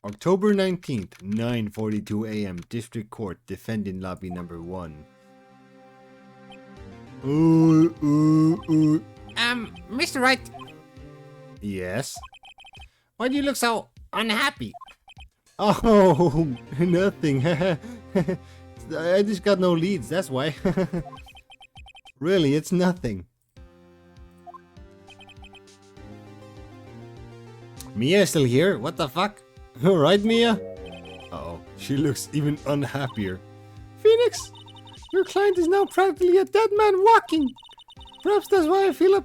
October 19th, 9:42 a.m. District Court, Defendant Lobby Number 1. Mr. Wright, Yes? why do you look so unhappy? Oh, nothing. I just got no leads, that's why. Really, it's nothing. Mia's still here? What the fuck? Alright, Mia? Uh-oh, she looks even unhappier. Phoenix, your client is now practically a dead man walking. Perhaps that's why I feel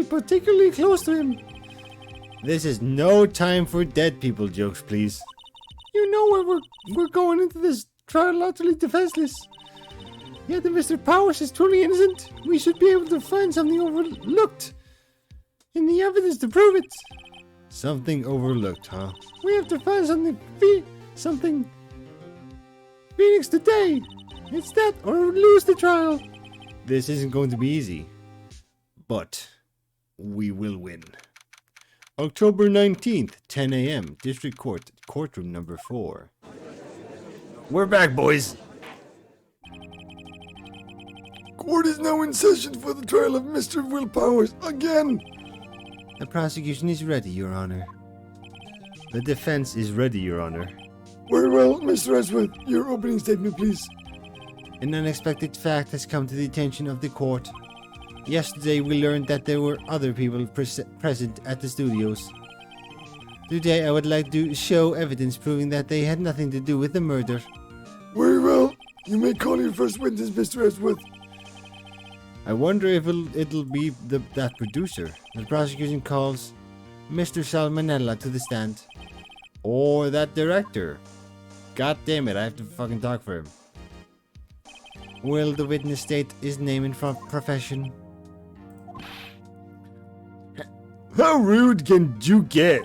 particularly close to him. This is no time for dead people jokes, please. You know where we're going into this trial utterly defenseless. Yet if Mr. Powers is truly innocent, we should be able to find something overlooked in the evidence to prove it. Something overlooked, huh? We have to find something Phoenix today. It's that or lose the trial. This isn't going to be easy, but we will win. October 19th, 10 a.m. District Court, Courtroom Number 4. We're back, boys. Court is now in session for the trial of Mr. Will Powers again. The prosecution is ready, Your Honor. The defense is ready, Your Honor. Very well, Mr. Ashworth, your opening statement, please. An unexpected fact has come to the attention of the court. Yesterday we learned that there were other people present at the studios. Today I would like to show evidence proving that they had nothing to do with the murder. Very well, you may call your first witness, Mr. Ashworth. I wonder if it'll be that producer. The prosecution calls Mr. Salmonella to the stand. Or that director. God damn it, I have to fucking talk for him. Will the witness state his name and profession? How rude can you get?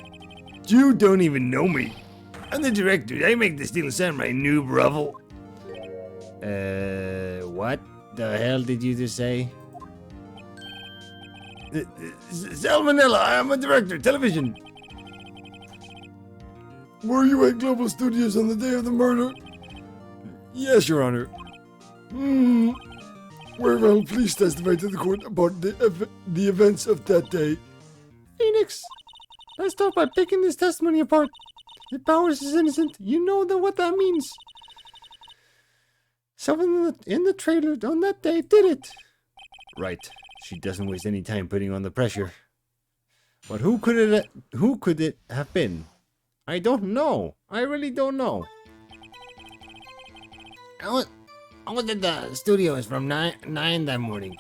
You don't even know me. I'm the director. I make the Steel Samurai noob ruffle. What the hell did you just say? Salmonella, I'm a director, television. Were you at Global Studios on the day of the murder? Yes, Your Honor. Very well, please testify to the court about the events of that day. Phoenix, let's start by picking this testimony apart. If Powers is innocent, you know what that means. Someone in the trailer on that day did it. Right. She doesn't waste any time putting on the pressure. But who could it have been? I don't know. I really don't know. I was at the studios from 9 that morning.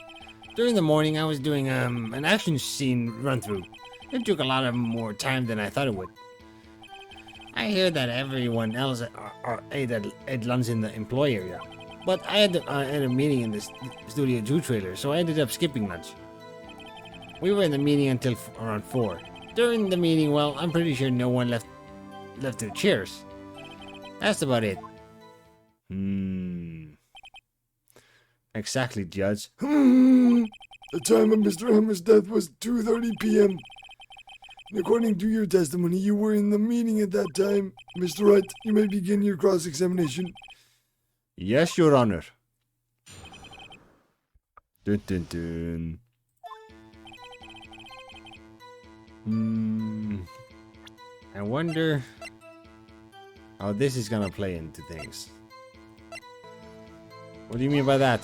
During the morning, I was doing an action scene run-through. It took a lot more time than I thought it would. I hear that everyone else ate lunch in the employee area. But I had a meeting in the Studio 2 trailer, so I ended up skipping lunch. We were in the meeting until around 4. During the meeting, well, I'm pretty sure no one left their chairs. That's about it. Exactly, Judge. The time of Mr. Hammer's death was 2:30 p.m. And according to your testimony, you were in the meeting at that time. Mr. Wright, you may begin your cross-examination. Yes, Your Honor. Dun dun dun. I wonder how this is gonna play into things. What do you mean by that?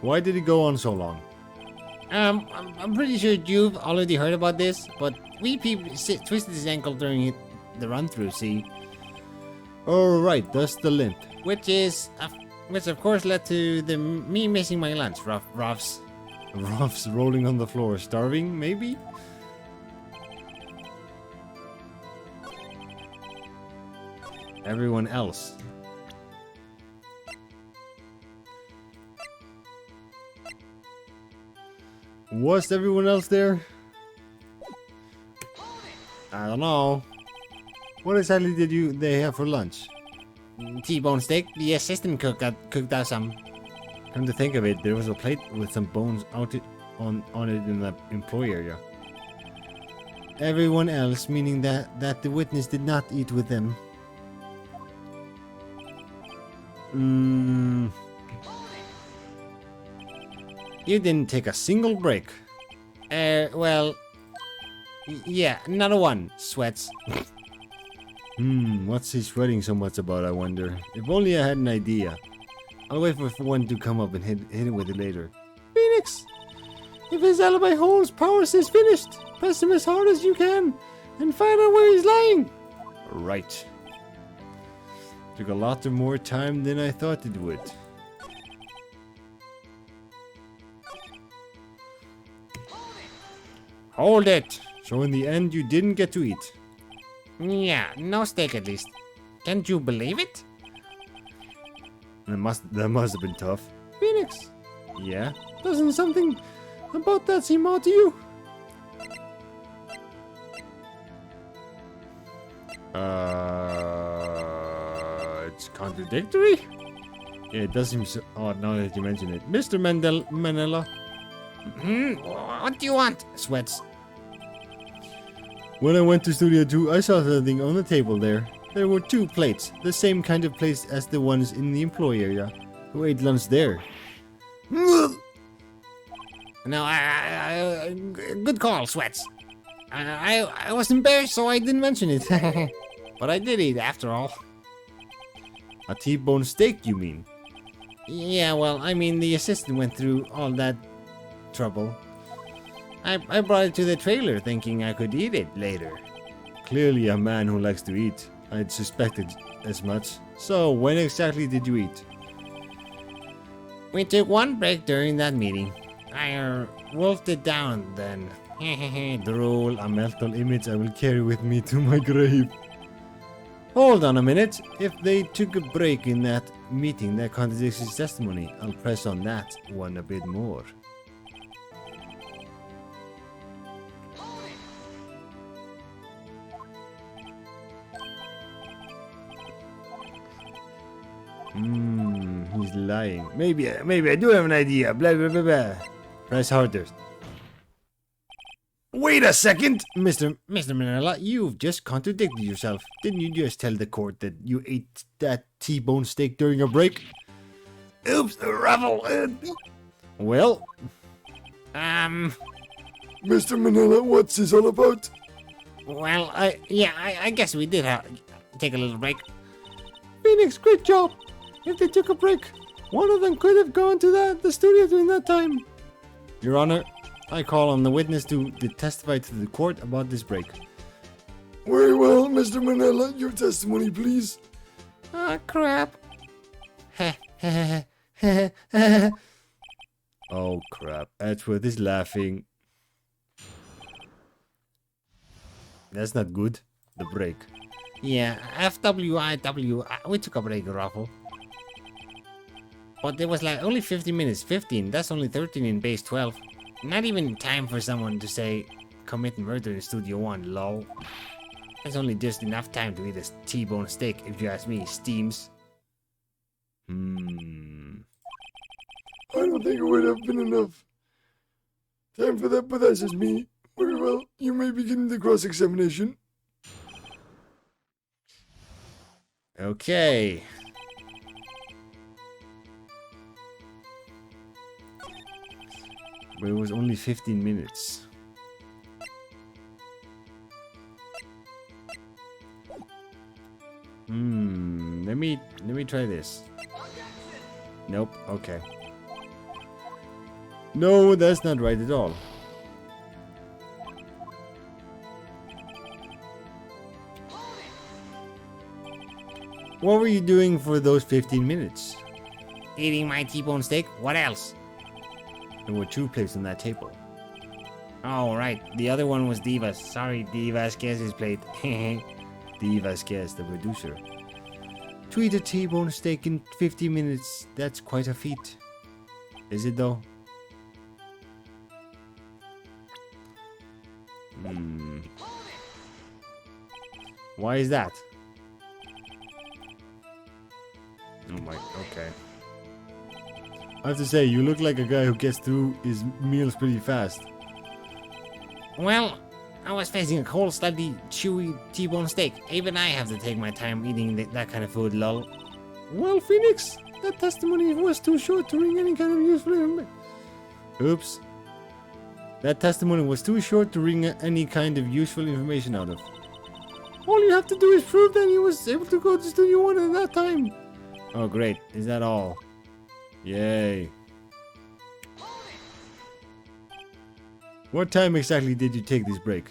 Why did it go on so long? I'm pretty sure you've already heard about this, but we people twisted his ankle during the run-through, see? Oh, right, that's the limp. Which of course led to me missing my lunch, Ruffs. Ruff's rolling on the floor, starving, maybe? Everyone else. Was everyone else there? I don't know. What exactly did they have for lunch? T-bone steak. The assistant cook cooked out some. Come to think of it, there was a plate with some bones out on it in the employee area. everyone else, meaning that the witness did not eat with them. You didn't take a single break. Well, yeah, not a one, Sweats. What's he sweating so much about, I wonder? If only I had an idea. I'll wait for one to come up and hit it with it later. Phoenix! If his alibi holds, Powers is finished. Press him as hard as you can and find out where he's lying. Right. Took a lot more time than I thought it would. Hold it! So in the end, you didn't get to eat. Yeah, no steak at least. Can't you believe it? That must have been tough. Phoenix! Yeah? Doesn't something about that seem odd to you? It's contradictory? Yeah, it does seem so odd now that you mention it. Mr. Manila. What do you want, Sweats? When I went to Studio 2, I saw something on the table there. There were 2 plates, the same kind of plates as the ones in the employee area. Who ate lunch there? No, good call, Sweats. I was embarrassed, so I didn't mention it. But I did eat after all. A T-bone steak, you mean? Yeah, well, I mean, the assistant went through all that trouble. I brought it to the trailer thinking I could eat it later. Clearly a man who likes to eat. I'd suspected as much. So, when exactly did you eat? We took one break during that meeting. I wolfed it down then. Droll, a mental image I will carry with me to my grave. Hold on a minute. If they took a break in that meeting that contradicts his testimony, I'll press on that one a bit more. He's lying. Maybe I do have an idea. Blah blah blah blah. Press harder. Wait a second, Mr. Manila. You've just contradicted yourself. Didn't you just tell the court that you ate that T-bone steak during a break? Oops, the ruffle. Well, Mr. Manila, what's this all about? Well, I guess we did take a little break. Phoenix, great job. If they took a break, one of them could have gone to the studio during that time. Your Honor, I call on the witness to testify to the court about this break. Very well, Mr. Manila, your testimony, please. Ah, crap. Oh crap, Edgeworth is laughing. That's not good. The break. Yeah, FWIW, we took a break, Ruffle. But it was like only 15 minutes, 15, that's only 13 in base 12. Not even time for someone to say, commit murder in Studio 1, lol. That's only just enough time to eat a T-bone steak, if you ask me, Steams. I don't think it would have been enough time for that, but that's just me. Very well, you may begin the cross-examination. Okay. But it was only 15 minutes. Let me try this. Nope, okay. No, that's not right at all. What were you doing for those 15 minutes? Eating my T-bone steak? What else? There were 2 plates on that table. Oh, right. The other one was Divas. Sorry, Divas Guess's plate. Divas Guess, the producer. To eat a T-bone steak in 50 minutes, that's quite a feat. Is it though? Why is that? Oh my, okay. I have to say, you look like a guy who gets through his meals pretty fast. Well, I was facing a cold, slightly chewy T-bone steak. Even I have to take my time eating that kind of food, lol. Well, Phoenix, that testimony was too short to wring any kind of useful information. Oops. That testimony was too short to wring any kind of useful information out of. All you have to do is prove that he was able to go to Studio 1 at that time. Oh, great. Is that all? Yay. What time exactly did you take this break?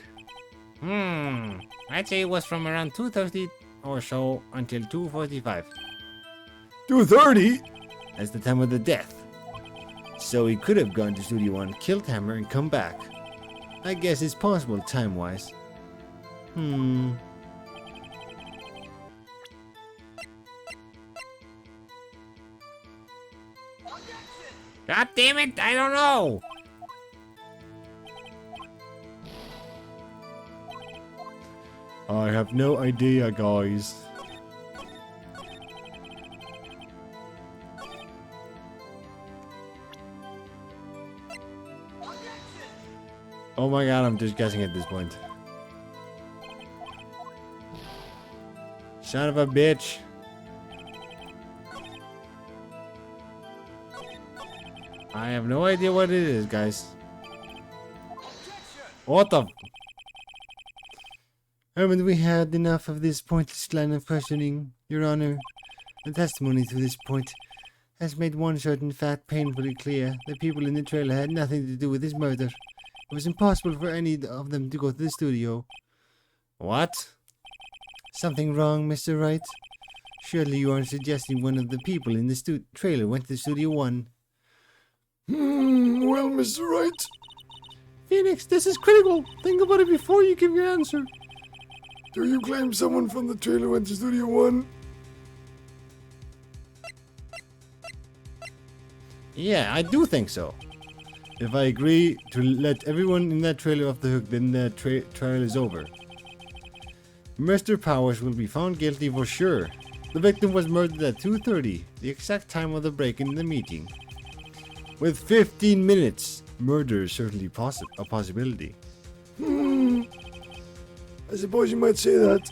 I'd say it was from around 2:30 or so until 2:45. 2:30? That's the time of the death. So he could have gone to Studio 1, killed Hammer, and come back. I guess it's possible time-wise. God damn it, I don't know! I have no idea, guys. Oh my god, I'm just guessing at this point. Son of a bitch. I have no idea what it is, guys. What the... Haven't we had enough of this pointless line of questioning, Your Honor? The testimony to this point has made one certain fact painfully clear. The people in the trailer had nothing to do with his murder. It was impossible for any of them to go to the studio. What? Something wrong, Mr. Wright? Surely you aren't suggesting one of the people in the trailer went to Studio 1? Well, Mr. Wright. Phoenix, this is critical. Think about it before you give your answer. Do you claim someone from the trailer went to Studio 1? Yeah, I do think so. If I agree to let everyone in that trailer off the hook, then the trial is over. Mr. Powers will be found guilty for sure. The victim was murdered at 2:30, the exact time of the break in the meeting. With 15 minutes, murder is certainly a possibility. I suppose you might say that.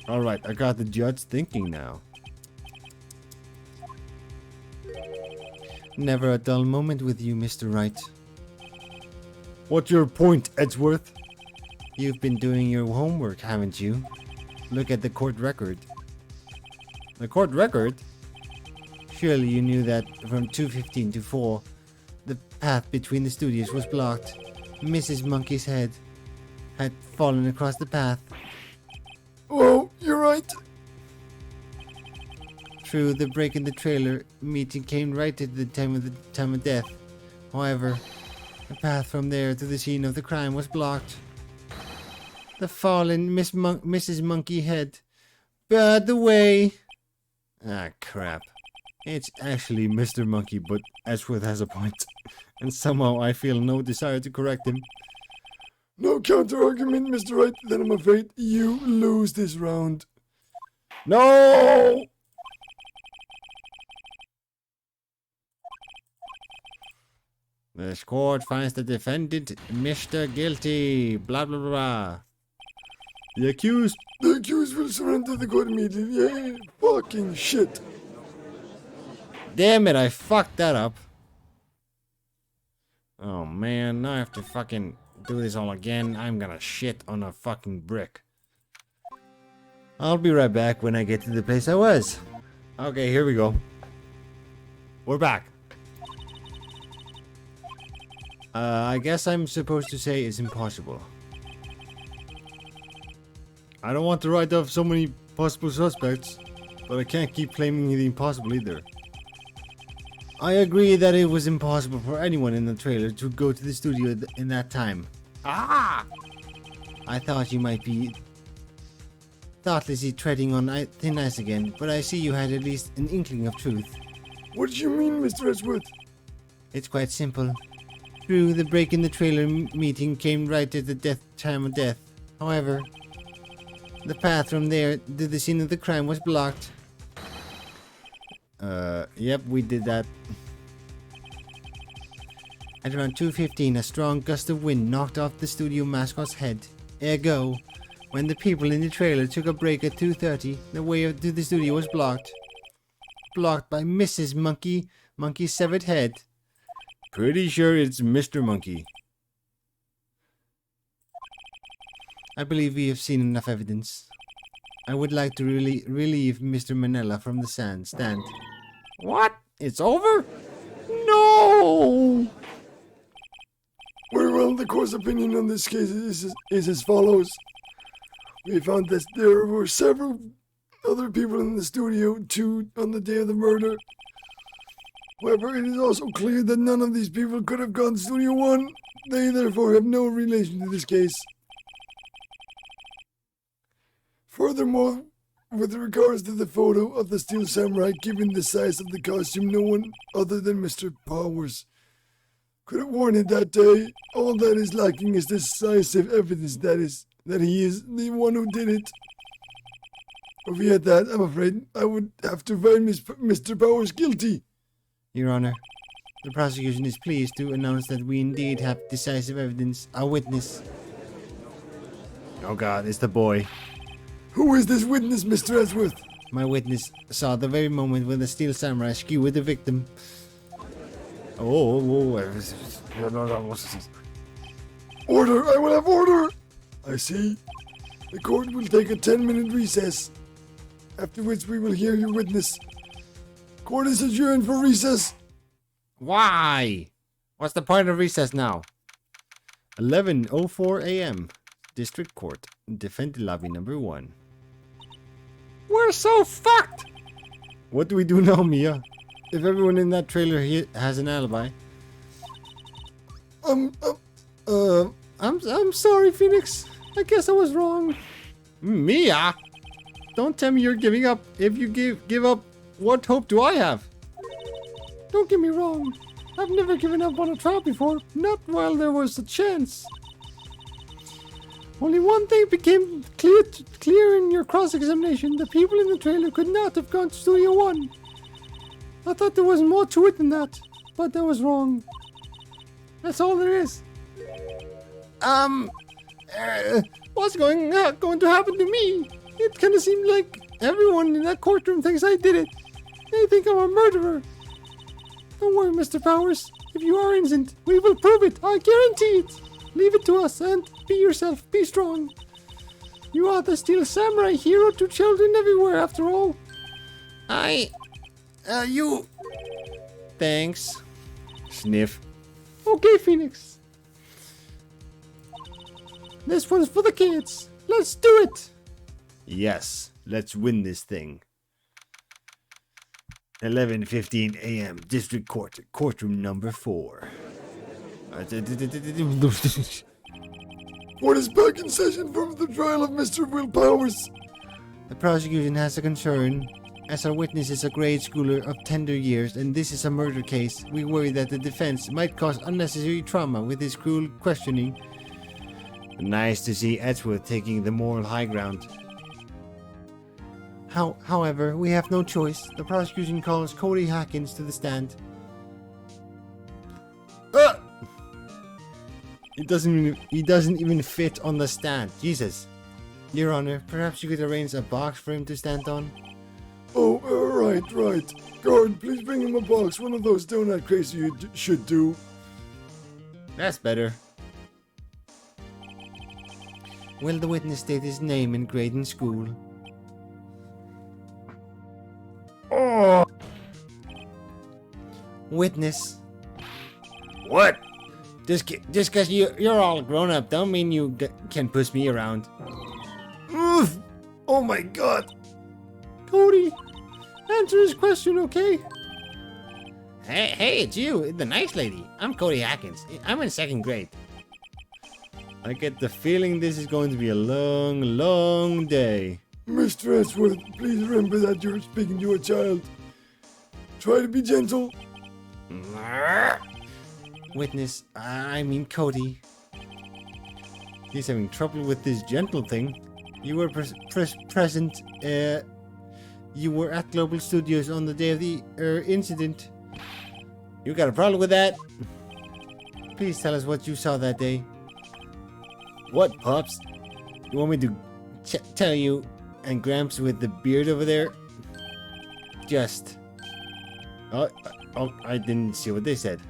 Alright, I got the judge thinking now. Never a dull moment with you, Mr. Wright. What's your point, Edgeworth? You've been doing your homework, haven't you? Look at the court record. The court record? Surely you knew that from 2:15 to 4, the path between the studios was blocked. Mrs. Monkey's head had fallen across the path. Oh, you're right. True, the break in the trailer meeting came right at the time of death. However, the path from there to the scene of the crime was blocked. The fallen Mrs. Monkey head barred the way. Ah, crap. It's actually Mr. Monkey, but Edgeworth has a point. And somehow I feel no desire to correct him. No counter-argument, Mr. Wright. Then I'm afraid you lose this round. No! This court finds the defendant Mr. Guilty. Blah, blah, blah. The accused will surrender the court immediately. Yeah, fucking shit. Damn it, I fucked that up. Oh man, now I have to fucking do this all again. I'm gonna shit on a fucking brick. I'll be right back when I get to the place I was. Okay, here we go. We're back. I guess I'm supposed to say it's impossible. I don't want to write off so many possible suspects, but I can't keep claiming the impossible either. I agree that it was impossible for anyone in the trailer to go to the studio in that time. Ah! I thought you might be thoughtlessly treading on thin ice again, but I see you had at least an inkling of truth. What do you mean, Mr. Edgeworth? It's quite simple. True, the break in the trailer meeting came right at the time of death. However, the path from there to the scene of the crime was blocked. Yep, we did that. At around 2:15, a strong gust of wind knocked off the studio mascot's head, ago, when the people in the trailer took a break at 2:30, the way to the studio was blocked. Blocked by Mrs. Monkey's severed head. Pretty sure it's Mr. Monkey. I believe we have seen enough evidence. I would like to relieve Mr. Manella from the stand. What? It's over? No! Very well, the court's opinion on this case is as follows. We found that there were several other people in the studio, too, on the day of the murder. However, it is also clear that none of these people could have gone to Studio 1. They therefore have no relation to this case. Furthermore, with regards to the photo of the Steel Samurai, given the size of the costume, no one other than Mr. Powers could have worn it that day. All that is lacking is decisive evidence that he is the one who did it. If we had that, I'm afraid I would have to find Mr. Powers guilty. Your Honor, the prosecution is pleased to announce that we indeed have decisive evidence. A witness. Oh God, it's the boy. Who is this witness, Mr. Edgeworth? My witness saw the very moment when the Steel Samurai skewered the victim. Order! I will have order! I see. The court will take a 10-minute recess, after which we will hear your witness. Court is adjourned for recess. Why? What's the point of recess now? 11:04 a.m. District Court, Defense Lobby number 1. We're so fucked! What do we do now, Mia? If everyone in that trailer here has an alibi. I'm sorry, Phoenix. I guess I was wrong. Mia? Don't tell me you're giving up. If you give up, what hope do I have? Don't get me wrong. I've never given up on a trial before. Not while there was a chance. Only one thing became clear in your cross-examination. The people in the trailer could not have gone to Studio 1. I thought there was more to it than that, but I was wrong. That's all there is. What's going to happen to me? It kind of seemed like everyone in that courtroom thinks I did it. They think I'm a murderer. Don't worry, Mr. Powers. If you are innocent, we will prove it. I guarantee it. Leave it to us and be yourself. Be strong. You are the Steel Samurai, hero to children everywhere, after all. You... Thanks. Sniff. Okay, Phoenix. This one's for the kids. Let's do it. Yes, let's win this thing. 11:15 a.m. District Court, courtroom number 4. What is back in session for the trial of Mr. Will Powers? The prosecution has a concern. As our witness is a grade schooler of tender years and this is a murder case, we worry that the defense might cause unnecessary trauma with his cruel questioning. Nice to see Edgeworth taking the moral high ground. However, we have no choice. The prosecution calls Cody Hackins to the stand. He doesn't even fit on the stand. Jesus. Your Honor, perhaps you could arrange a box for him to stand on? Oh, right. Guard, please bring him a box. One of those donut crates you should do. That's better. Will the witness state his name and grade in school? Oh! Witness. What? Just because you're all grown up don't mean you can push me around. Oof! Oh my God! Cody, answer his question, okay? Hey, it's you, the nice lady. I'm Cody Hackins. I'm in 2nd grade. I get the feeling this is going to be a long, long day. Mr. Edgeworth, please remember that you're speaking to a child. Try to be gentle. Witness, I mean Cody. He's having trouble with this gentle thing. You were present. You were at Global Studios on the day of the incident. You got a problem with that? Please tell us what you saw that day. What, Pops? You want me to tell you and Gramps with the beard over there? Just... Oh, I didn't see what they said.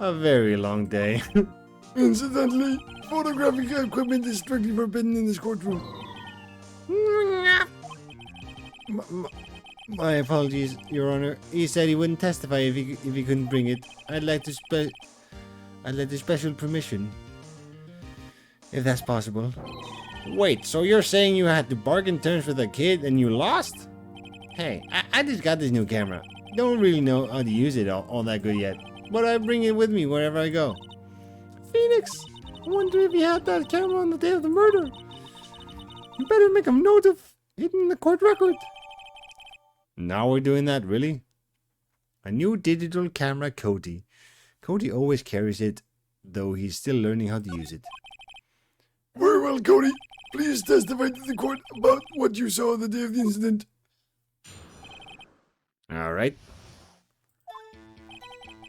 A very long day. Incidentally, photographic equipment is strictly forbidden in this courtroom. My apologies, Your Honor. He said he wouldn't testify if he couldn't bring it. I'd like the special permission, if that's possible. Wait, so you're saying you had to bargain terms with a kid and you lost? Hey, I just got this new camera. Don't really know how to use it all that good yet, but I bring it with me wherever I go. Phoenix, I wonder if you had that camera on the day of the murder. You better make a note of it in the court record. Now we're doing that, really? A new digital camera, Cody. Cody always carries it, though he's still learning how to use it. Very well, Cody. Please testify to the court about what you saw the day of the incident. Alright.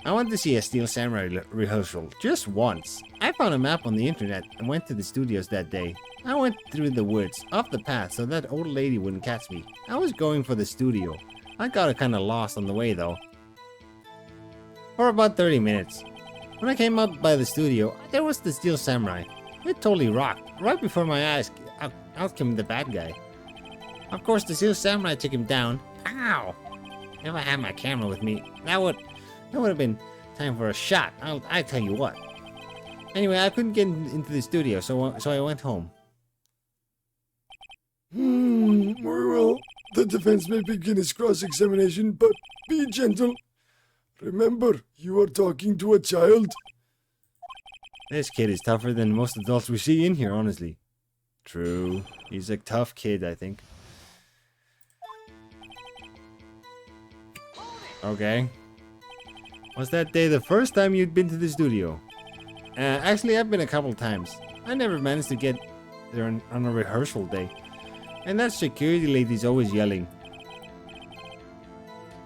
I went to see a Steel Samurai rehearsal just once. I found a map on the internet and went to the studios that day. I went through the woods, off the path, so that old lady wouldn't catch me. I was going for the studio. I got kinda lost on the way though. For about 30 minutes. When I came up by the studio, there was the Steel Samurai. It totally rocked. Right before my eyes, out came the bad guy. Of course, the Steel Samurai took him down. Pow! If I had my camera with me, that would have been time for a shot. I tell you what. Anyway, I couldn't get into the studio, so I went home. Very well. The defense may begin its cross-examination, but be gentle. Remember, you are talking to a child. This kid is tougher than most adults we see in here, honestly. True. He's a tough kid, I think. Okay. Was that day the first time you'd been to the studio? Actually, I've been a couple times. I never managed to get there on a rehearsal day. And that security lady's always yelling.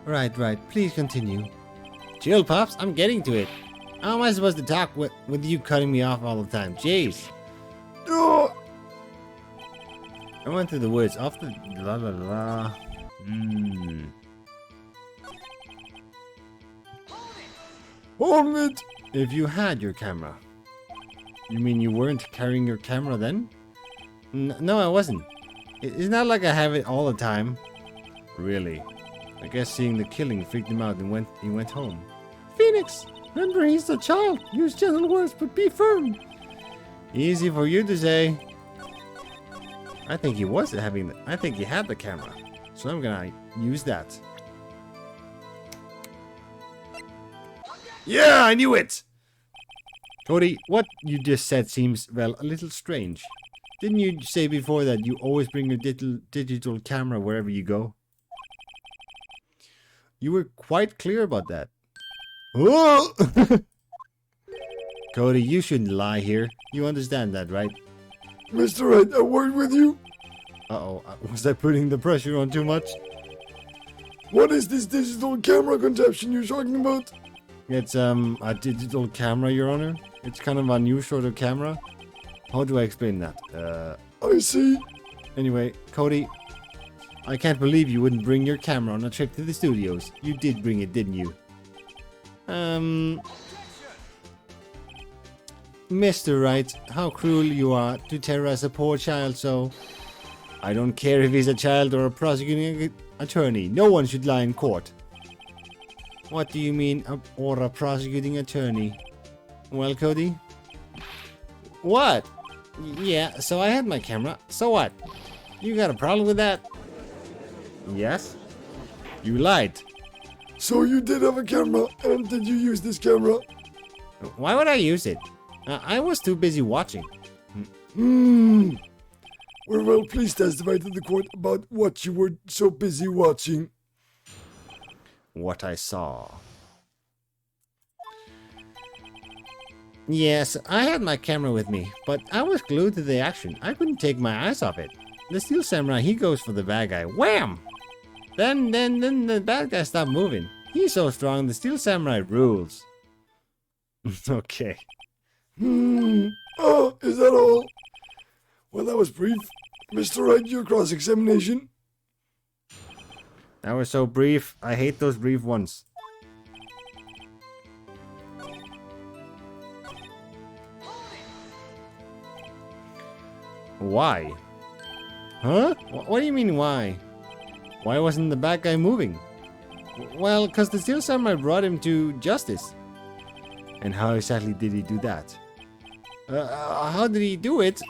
Right. Please continue. Chill, Pops. I'm getting to it. How am I supposed to talk with you cutting me off all the time? Jeez. Oh! I went through the woods off the... La la la. Hold it! If you had your camera. You mean you weren't carrying your camera then? No, I wasn't. It's not like I have it all the time. Really. I guess seeing the killing freaked him out and he went home. Phoenix, remember he's a child. Use gentle words, but be firm. Easy for you to say. I think he had the camera. So I'm gonna use that. Yeah, I knew it! Cody, what you just said seems, well, a little strange. Didn't you say before that you always bring your digital camera wherever you go? You were quite clear about that. Oh! Cody, you shouldn't lie here. You understand that, right? Mr. Wright, a word with you. Uh-oh, was I putting the pressure on too much? What is this digital camera contraption you're talking about? It's a digital camera, Your Honor. It's kind of a new sort of camera. How do I explain that? I see. Anyway, Cody, I can't believe you wouldn't bring your camera on a trip to the studios. You did bring it, didn't you? Mr. Wright, how cruel you are to terrorize a poor child so... I don't care if he's a child or a prosecuting attorney. No one should lie in court. What do you mean, or a prosecuting attorney? Well, Cody? What? Yeah, so I had my camera. So what? You got a problem with that? Yes? You lied. So you did have a camera, and did you use this camera? Why would I use it? I was too busy watching. Well, please testify to the court about what you were so busy watching. What I saw. Yes, I had my camera with me, but I was glued to the action. I couldn't take my eyes off it. The Steel Samurai, he goes for the bad guy. Wham! Then the bad guy stopped moving. He's so strong, the Steel Samurai rules. Okay. Oh, is that all? Well, that was brief. Mr. Wright, your cross-examination. That was so brief. I hate those brief ones. Why? Huh? What do you mean why? Why wasn't the bad guy moving? Well, because the Steel Samurai brought him to justice. And how exactly did he do that? How did he do it?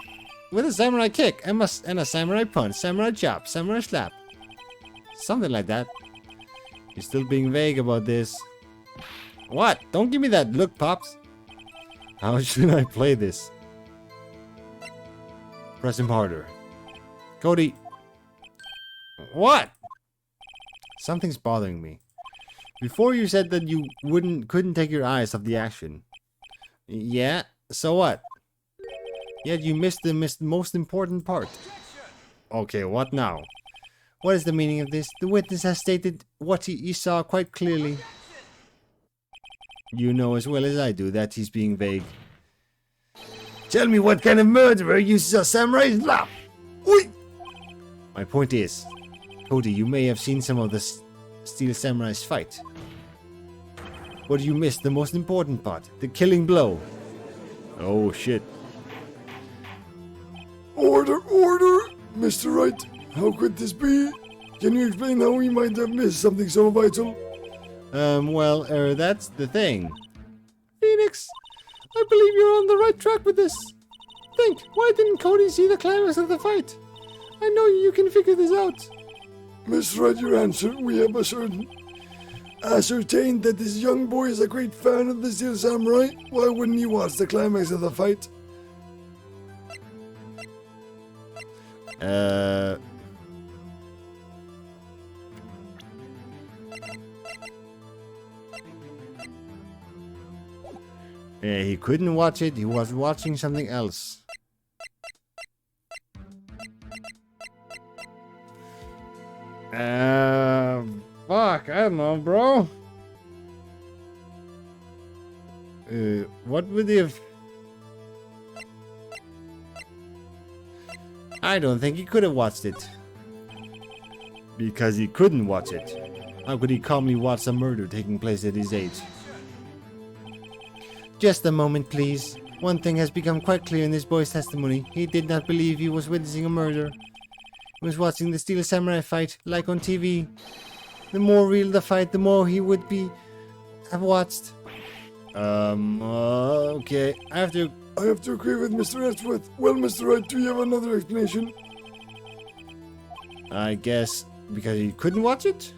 With a samurai kick and a samurai punch, samurai chop, samurai slap. Something like that. You're still being vague about this. What? Don't give me that look, Pops. How should I play this? Press him harder. Cody. What? Something's bothering me. Before you said that you couldn't take your eyes off the action. Yeah, so what? Yet you missed the most important part. Okay, what now? What is the meaning of this? The witness has stated what he saw quite clearly. You know as well as I do that he's being vague. Tell me what kind of murderer uses a samurai slap. Oi! My point is, Cody, you may have seen some of the Steel Samurai's fight. But you missed the most important part, the killing blow. Oh shit. Order, order! Mr. Wright, how could this be? Can you explain how we might have missed something so vital? Well, that's the thing. Phoenix, I believe you're on the right track with this. Think, why didn't Cody see the climax of the fight? I know you can figure this out. Mr. Wright, your answer, we have ascertained that this young boy is a great fan of the Steel Samurai. Why wouldn't he watch the climax of the fight? Yeah, he couldn't watch it, he was watching something else. Fuck, I don't know, bro. What would he have... I don't think he could have watched it. Because he couldn't watch it. How could he calmly watch a murder taking place at his age? Just a moment, please. One thing has become quite clear in this boy's testimony. He did not believe he was witnessing a murder. He was watching the Steel Samurai fight, like on TV. The more real the fight, the more he would have watched. Okay. I have to agree with Mr. Edgeworth. Well, Mr. Wright, do you have another explanation? I guess because he couldn't watch it?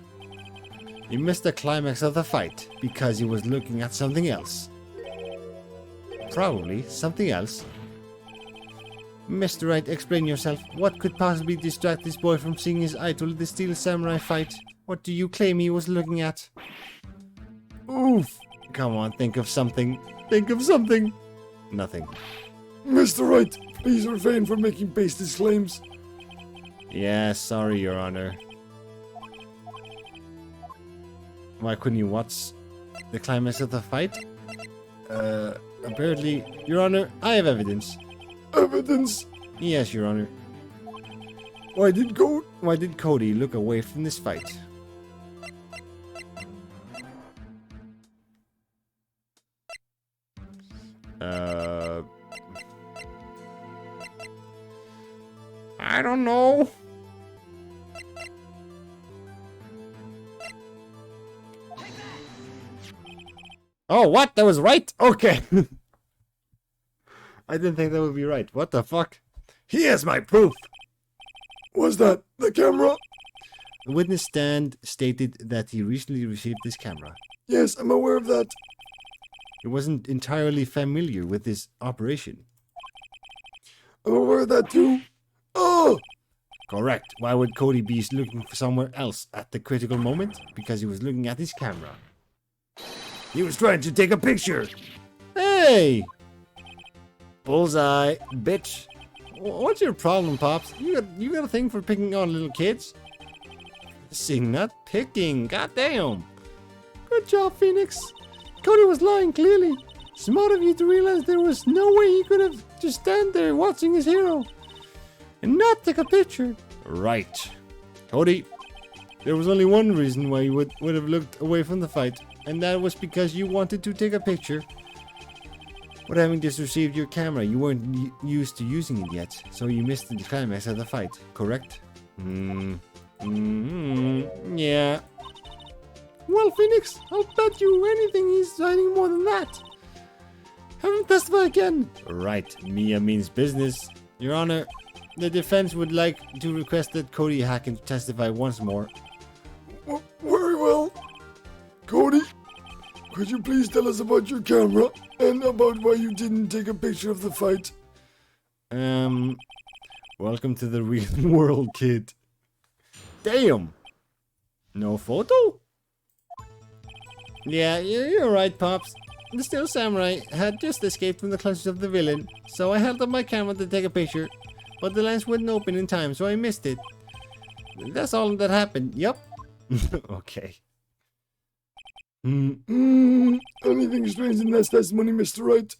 He missed the climax of the fight because he was looking at something else. Probably something else. Mr. Wright, explain yourself. What could possibly distract this boy from seeing his idol, the Steel Samurai fight? What do you claim he was looking at? Oof! Come on, think of something. Think of something! Nothing. Mr. Wright, please refrain from making baseless claims. Yeah, sorry, Your Honor. Why couldn't you watch the climax of the fight? Apparently, Your Honor, I have evidence. Evidence? Yes, Your Honor. Why did Cody look away from this fight? I don't know. Oh, what? That was right? Okay. I didn't think that would be right. What the fuck? Here's my proof. Was that the camera? The witness stand stated that he recently received this camera. Yes, I'm aware of that. He wasn't entirely familiar with this operation. I'm aware of that too. Oh! Correct. Why would Cody be looking for somewhere else at the critical moment? Because he was looking at his camera. He was trying to take a picture. Hey! Bullseye, bitch. What's your problem, Pops? You got a thing for picking on little kids? Sing, not picking. Goddamn. Good job, Phoenix. Cody was lying clearly. Smart of you to realize there was no way he could have just stand there watching his hero. and not take a picture. Right. Cody, there was only one reason why you would have looked away from the fight, and that was because you wanted to take a picture. But having just received your camera, you weren't used to using it yet, so you missed the climax of the fight, correct? Yeah. Well, Phoenix, I'll bet you anything he's hiding more than that. Have him testify again. Right, Mia means business. Your Honor, the defense would like to request that Cody Hackins testify once more. Very well. Cody, could you please tell us about your camera and about why you didn't take a picture of the fight? Welcome to the real world, kid. Damn. No photo? Yeah, you're right, Pops. The Steel Samurai had just escaped from the clutches of the villain, so I held up my camera to take a picture, but the lens wouldn't open in time, so I missed it. That's all that happened. Yup. Okay. Anything strange in that testimony, Mr. Wright?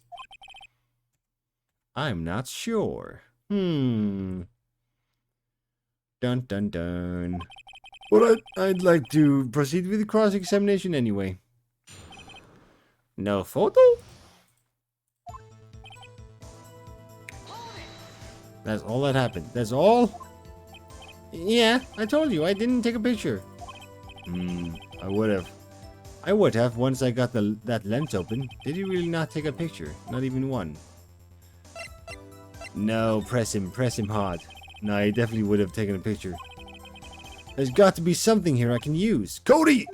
I'm not sure. Dun dun dun. But I'd like to proceed with the cross-examination anyway. No photo? That's all that happened. That's all? Yeah, I told you I didn't take a picture. I would have once I got that lens open. Did you really not take a picture? Not even one. No, press him hard. No, I definitely would have taken a picture. There's got to be something here I can use. Cody!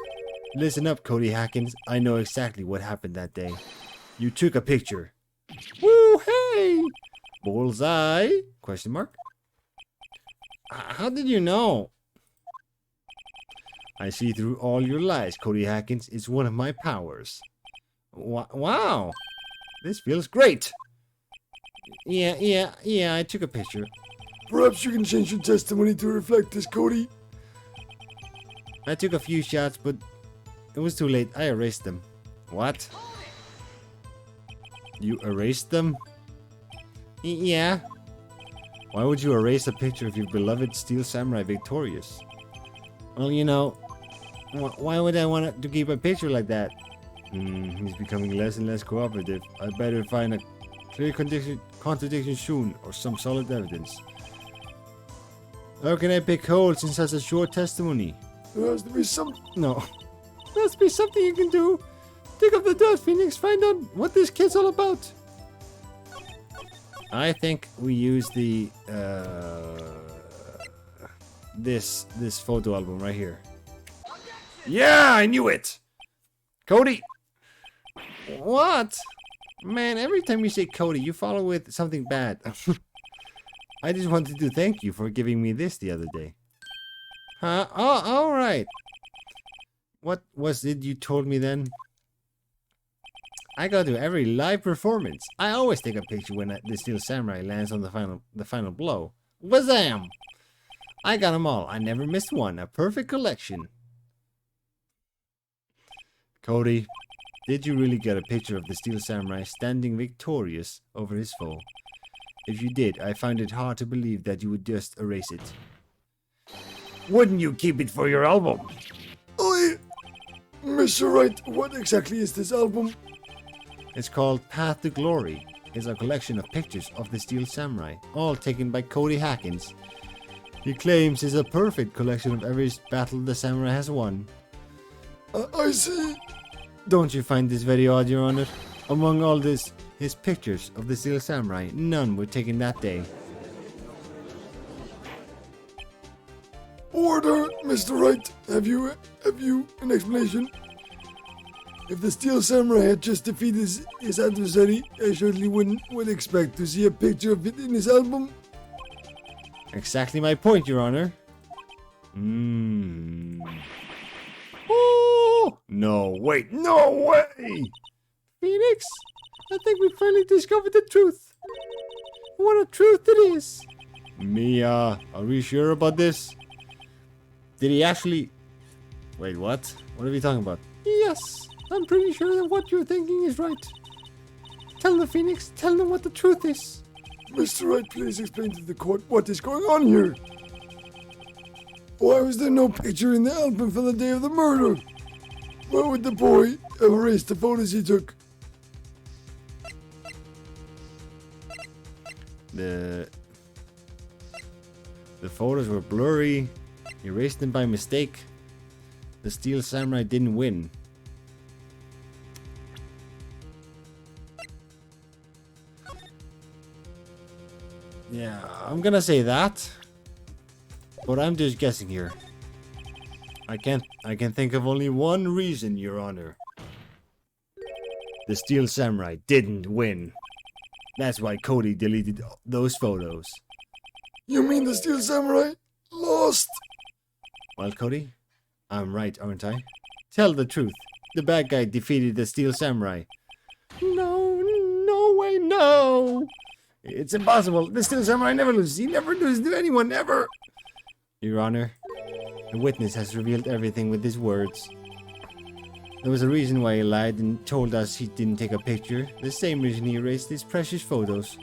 Listen up, Cody Hackins. I know exactly what happened that day. You took a picture. Woo, hey! Bullseye? Question mark. How did you know? I see through all your lies, Cody Hackins. It's one of my powers. Wow! This feels great! Yeah, I took a picture. Perhaps you can change your testimony to reflect this, Cody. I took a few shots, but it was too late. I erased them. What? You erased them? Yeah. Why would you erase a picture of your beloved Steel Samurai victorious? Well, you know, why would I want to keep a picture like that? He's becoming less and less cooperative. I better find a clear contradiction soon, or some solid evidence. How can I pick holes in such a short testimony? There has to be some... No. There has to be something you can do. Dig up the dirt, Phoenix. Find out what this kid's all about. I think we use the this photo album right here. Yeah, I knew it. Cody. What? Man, every time you say Cody, you follow with something bad. I just wanted to thank you for giving me this the other day. Huh? Oh, all right. What was it you told me then? I go to every live performance. I always take a picture when the Steel Samurai lands on the final blow. Wazam! I got them all. I never missed one. A perfect collection. Cody, did you really get a picture of the Steel Samurai standing victorious over his foe? If you did, I find it hard to believe that you would just erase it. Wouldn't you keep it for your album? Mr. Wright, what exactly is this album? It's called Path to Glory. It's a collection of pictures of the Steel Samurai, all taken by Cody Hackins. He claims it's a perfect collection of every battle the samurai has won. I see. Don't you find this very odd, Your Honor? Among all his pictures of the Steel Samurai, none were taken that day. Order, Mr. Wright. Have you an explanation? If the Steel Samurai had just defeated his adversary, I certainly would expect to see a picture of it in his album. Exactly my point, Your Honor. Oh! No, wait, no way! Phoenix, I think we finally discovered the truth. What a truth it is! Mia, are we sure about this? Did he actually... Wait, what? What are we talking about? Yes, I'm pretty sure that what you're thinking is right. Tell the Phoenix, tell them what the truth is. Mr. Wright, please explain to the court what is going on here. Why was there no picture in the album for the day of the murder? Why would the boy erase the photos he took? The photos were blurry. He erased them by mistake. The Steel Samurai didn't win. Yeah, I'm gonna say that. But I'm just guessing here. I can think of only one reason, Your Honor. The Steel Samurai didn't win. That's why Cody deleted those photos. You mean the Steel Samurai lost? Well, Cody, I'm right, aren't I? Tell the truth. The bad guy defeated the Steel Samurai. No, no way, no! It's impossible. The Steel Samurai never loses. He never loses to anyone, ever! Your Honor, the witness has revealed everything with his words. There was a reason why he lied and told us he didn't take a picture. The same reason he erased his precious photos.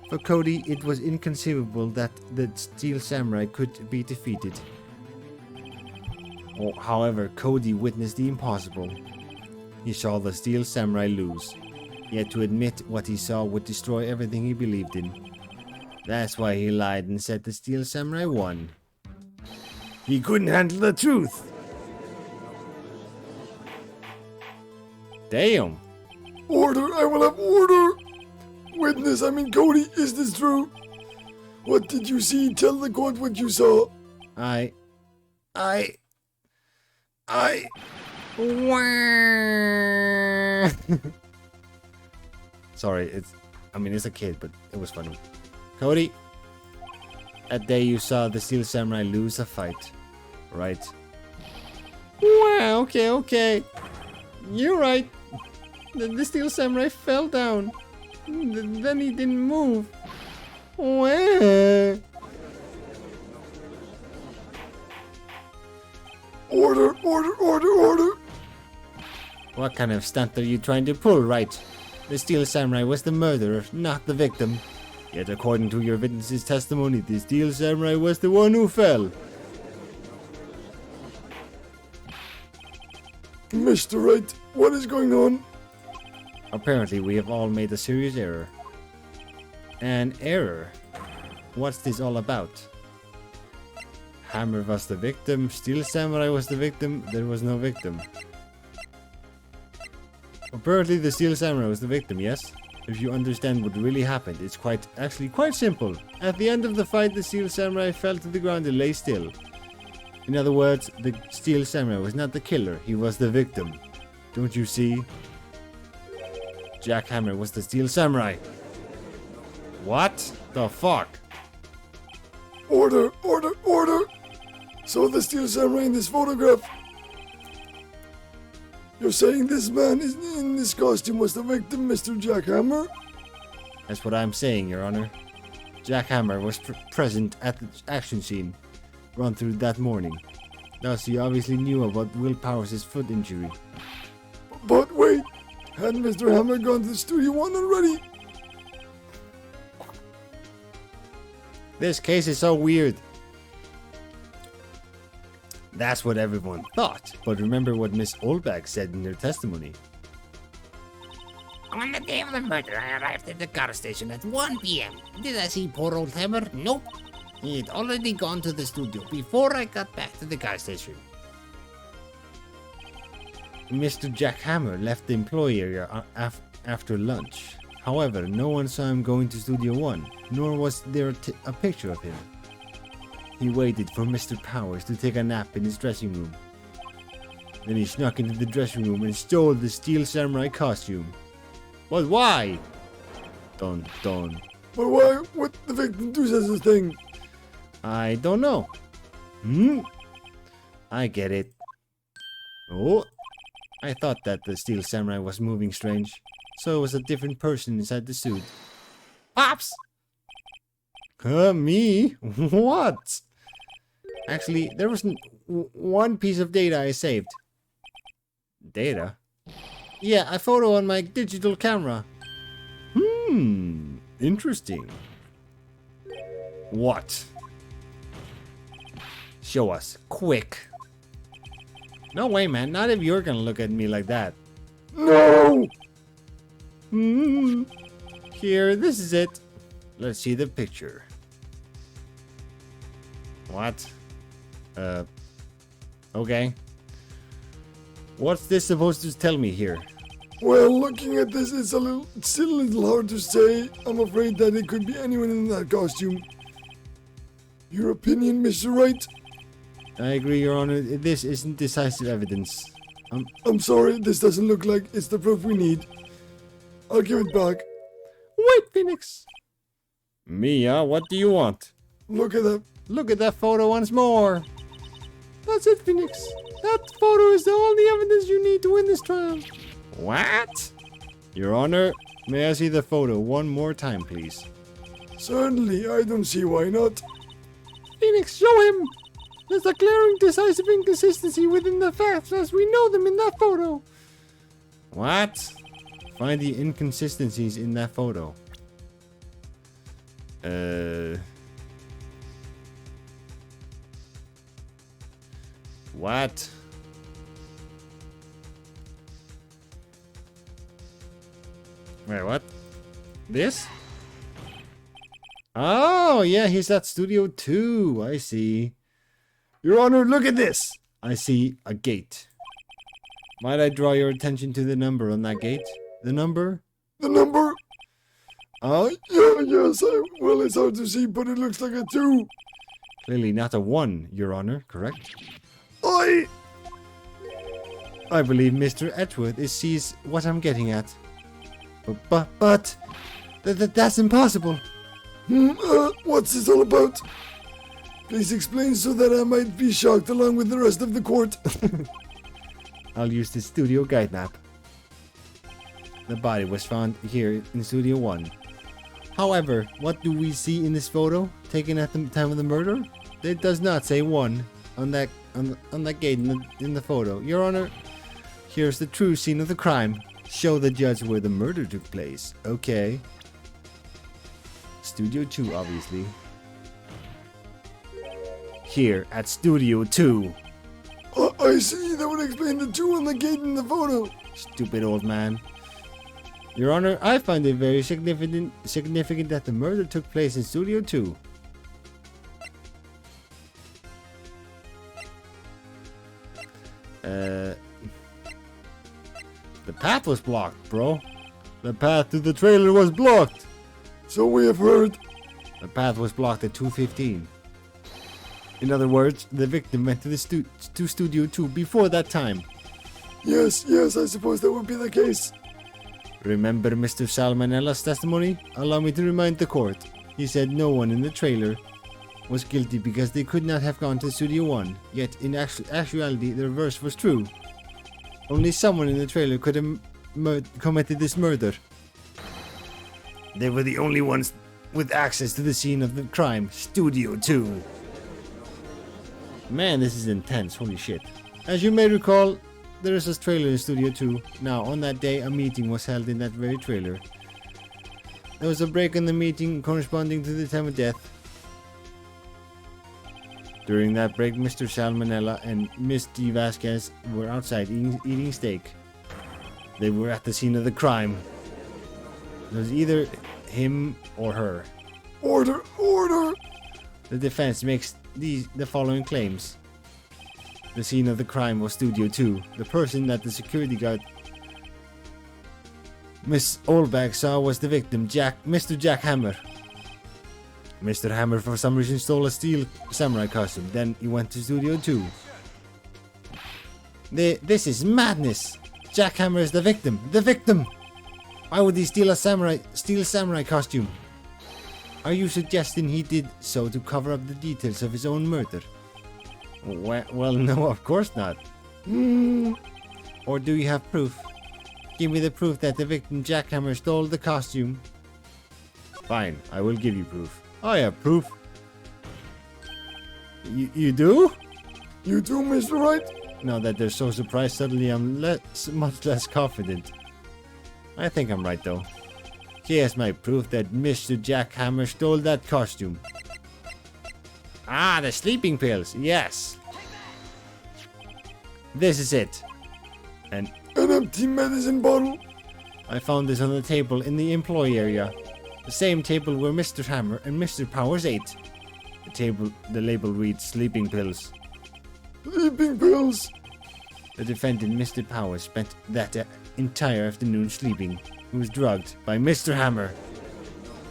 For Cody, it was inconceivable that the Steel Samurai could be defeated. However, Cody witnessed the impossible. He saw the Steel Samurai lose. He had to admit what he saw would destroy everything he believed in. That's why he lied and said the Steel Samurai won. He couldn't handle the truth. Damn. Order! I will have order! Witness, I mean Cody, is this true? What did you see? Tell the court what you saw. I... Sorry, it's a kid, but it was funny. Cody, that day you saw the Steel Samurai lose a fight, right? Wow, okay. You're right. The Steel Samurai fell down. Then he didn't move. Wow. Order! What kind of stunt are you trying to pull, Wright? The Steel Samurai was the murderer, not the victim. Yet according to your witness's testimony, the Steel Samurai was the one who fell. Mr. Wright, what is going on? Apparently, we have all made a serious error. An error? What's this all about? Hammer was the victim, Steel Samurai was the victim, there was no victim. Apparently the Steel Samurai was the victim, yes? If you understand what really happened, it's actually quite simple. At the end of the fight, the Steel Samurai fell to the ground and lay still. In other words, the Steel Samurai was not the killer, he was the victim. Don't you see? Jack Hammer was the Steel Samurai. What the fuck? Order! So the Steel Samurai in this photograph. You're saying this man in this costume was the victim, Mr. Jack Hammer? That's what I'm saying, Your Honor. Jack Hammer was present at the action scene run through that morning. Thus, he obviously knew about Will Powers' foot injury. But wait, hadn't Mr. Hammer gone to Studio One already? This case is so weird. That's what everyone thought. But remember what Miss Oldbag said in her testimony. On the day of the murder, I arrived at the car station at 1 p.m. Did I see poor old Hammer? Nope. He had already gone to the studio before I got back to the car station. Mr. Jack Hammer left the employee area after lunch. However, no one saw him going to Studio One, nor was there a picture of him. He waited for Mr. Powers to take a nap in his dressing room. Then he snuck into the dressing room and stole the Steel Samurai costume. But why? Dun dun. But why would the victim do such a thing? I don't know. I get it. Oh, I thought that the Steel Samurai was moving strange. So it was a different person inside the suit. Pops! Me? What? Actually, there was one piece of data I saved. Data? Yeah, a photo on my digital camera. Interesting. What? Show us. Quick. No way, man. Not if you're gonna look at me like that. No! Here, this is it. Let's see the picture. What? Okay. What's this supposed to tell me here? Well, looking at this, it's still a little hard to say. I'm afraid that it could be anyone in that costume. Your opinion, Mr. Wright? I agree, Your Honor. This isn't decisive evidence. I'm sorry, this doesn't look like it's the proof we need. I'll give it back. Wait, Phoenix. Mia, what do you want? Look at that. Look at that photo once more. That's it, Phoenix. That photo is the only evidence you need to win this trial. What? Your Honor, may I see the photo one more time, please? Certainly, I don't see why not. Phoenix, show him! There's a glaring decisive inconsistency within the facts as we know them in that photo. What? Find the inconsistencies in that photo. What? Wait, what? This? Oh, yeah, he's at Studio 2. I see. Your Honor, look at this. I see a gate. Might I draw your attention to the number on that gate? The number? The number? Yes, well, it's hard to see, but it looks like a 2. Clearly not a 1, Your Honor, correct? I believe Mr. Edgeworth sees what I'm getting at. But that's impossible. What's this all about? Please explain so that I might be shocked along with the rest of the court. I'll use the studio guide map. The body was found here in Studio 1. However, what do we see in this photo taken at the time of the murder? It does not say 1 on that gate in the photo. Your Honor, here's the true scene of the crime. Show the judge where the murder took place. Okay. Studio 2, obviously. Here at Studio 2. I see. That would explain the 2 on the gate in the photo. Stupid old man. Your Honor, I find it very significant that the murder took place in Studio 2. The path was blocked, bro. The path to the trailer was blocked. So we have heard. The path was blocked at 2:15. In other words, the victim went to the Studio 2 before that time. Yes, I suppose that would be the case. Remember Mr. Salmonella's testimony? Allow me to remind the court. He said no one in the trailer was guilty because they could not have gone to Studio 1. Yet in actuality, the reverse was true. Only someone in the trailer could have committed this murder. They were the only ones with access to the scene of the crime, Studio 2. Man, this is intense, holy shit. As you may recall, there is a trailer in Studio 2. Now, on that day, a meeting was held in that very trailer. There was a break in the meeting corresponding to the time of death. During that break, Mr. Salmonella and Miss D. Vasquez were outside eating steak. They were at the scene of the crime. It was either him or her. Order! The defense makes the following claims. The scene of the crime was Studio 2. The person that the security guard Miss Olbach saw was the victim, Mr. Jack Hammer. Mr. Hammer for some reason stole a steel samurai costume. Then he went to Studio 2. This is madness. Jack Hammer is the victim. The victim! Why would he steal a steel samurai costume? Are you suggesting he did so to cover up the details of his own murder? Well, no, of course not. Or do you have proof? Give me the proof that the victim Jack Hammer stole the costume. Fine, I will give you proof. I have proof. You do? You do, Mr. Wright? Now that they're so surprised, suddenly I'm much less confident. I think I'm right, though. Here's my proof that Mr. Jackhammer stole that costume. Ah, the sleeping pills, yes. This is it. And An empty medicine bottle. I found this on the table in the employee area. The same table where Mr. Hammer and Mr. Powers ate. The label reads sleeping pills. Sleeping pills. The defendant, Mr. Powers, spent that entire afternoon sleeping. He was drugged by Mr. Hammer.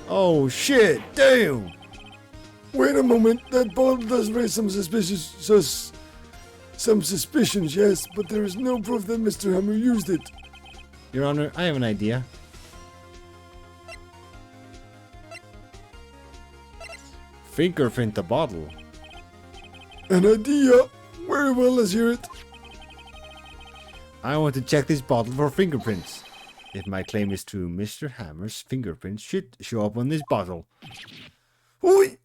Oh shit, damn! Wait a moment, that bottle does raise some suspicions, yes, but there is no proof that Mr. Hammer used it. Your Honor, I have an idea. Fingerprint the bottle. An idea? Very well, let's hear it. I want to check this bottle for fingerprints. If my claim is true, Mr. Hammer's fingerprints should show up on this bottle. Oi!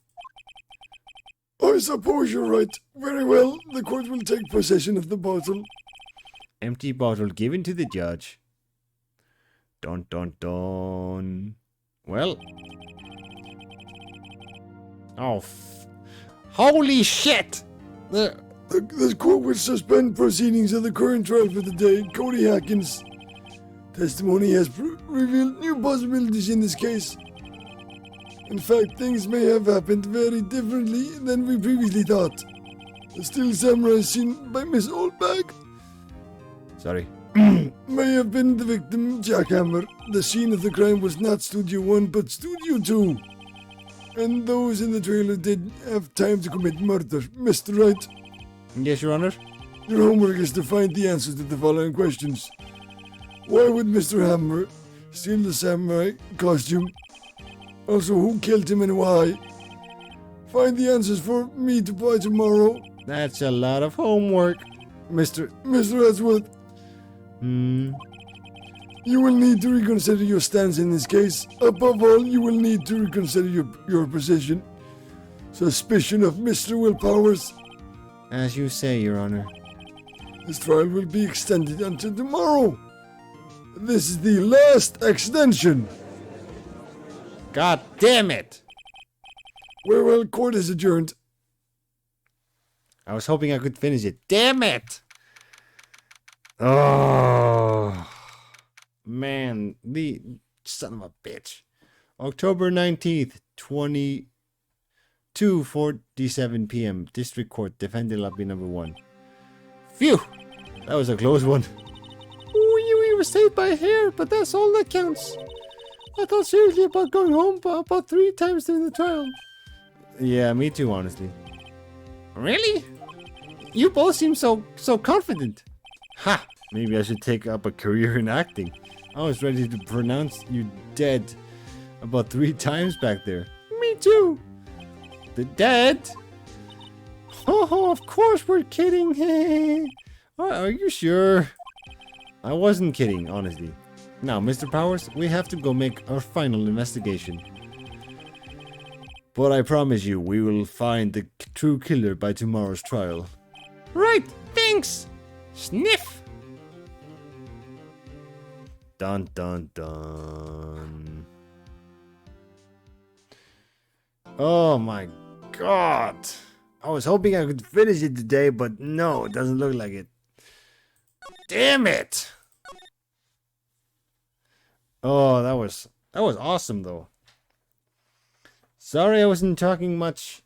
I suppose you're right. Very well, the court will take possession of the bottle. Empty bottle given to the judge. Dun dun dun. Well. Oh, holy shit! The court will suspend proceedings of the current trial for the day. Cody Hackins' testimony has revealed new possibilities in this case. In fact, things may have happened very differently than we previously thought. The Steel Samurai seen by Miss Oldbag Sorry. may have been the victim, Jackhammer. The scene of the crime was not Studio 1, but Studio 2. And those in the trailer did have time to commit murder. Mr. Wright, Yes, Your Honor. your homework is to find the answers to the following questions. Why would Mr. Hammer steal the samurai costume? Also, who killed him and why? Find the answers for me to buy tomorrow. That's a lot of homework. Mr. Edgeworth, you will need to reconsider your stance in this case. Above all, you will need to reconsider your position. Suspicion of Mr. Will Powers. As you say, Your Honor. This trial will be extended until tomorrow. This is the last extension. God damn it! Very well, court is adjourned. I was hoping I could finish it. Damn it! Oh, man, the son of a bitch. October 19th, 22:47 p.m. District Court, Defendant Lobby number 1. Phew! That was a close one. We were saved by a hair, but that's all that counts. I thought seriously about going home about 3 times during the trial. Yeah, me too, honestly. Really? You both seem so confident. Ha! Maybe I should take up a career in acting. I was ready to pronounce you dead about 3 times back there. Me too. The dead? Oh, of course we're kidding. Are you sure? I wasn't kidding, honestly. Now, Mr. Powers, we have to go make our final investigation. But I promise you, we will find the true killer by tomorrow's trial. Right, thanks. Sniff. Dun dun dun. Oh my god. I was hoping I could finish it today, but no, it doesn't look like it. Damn it! Oh, that was awesome though. Sorry I wasn't talking much,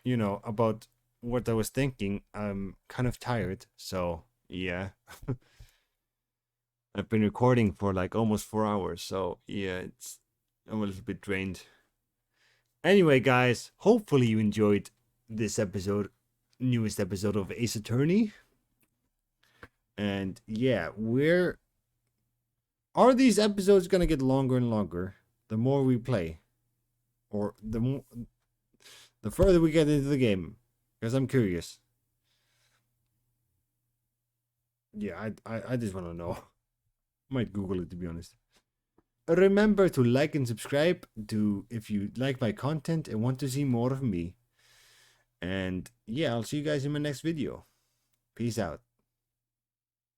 about what I was thinking. I'm kind of tired, so yeah. I've been recording for like almost 4 hours, so yeah, I'm a little bit drained. Anyway, guys, hopefully you enjoyed this newest episode of Ace Attorney. And yeah, are these episodes gonna get longer and longer the more we play, or the further we get into the game? Because I'm curious. Yeah, I just want to know. Might Google it, to be honest. Remember to like and subscribe if you like my content and want to see more of me. And yeah, I'll see you guys in my next video. Peace out.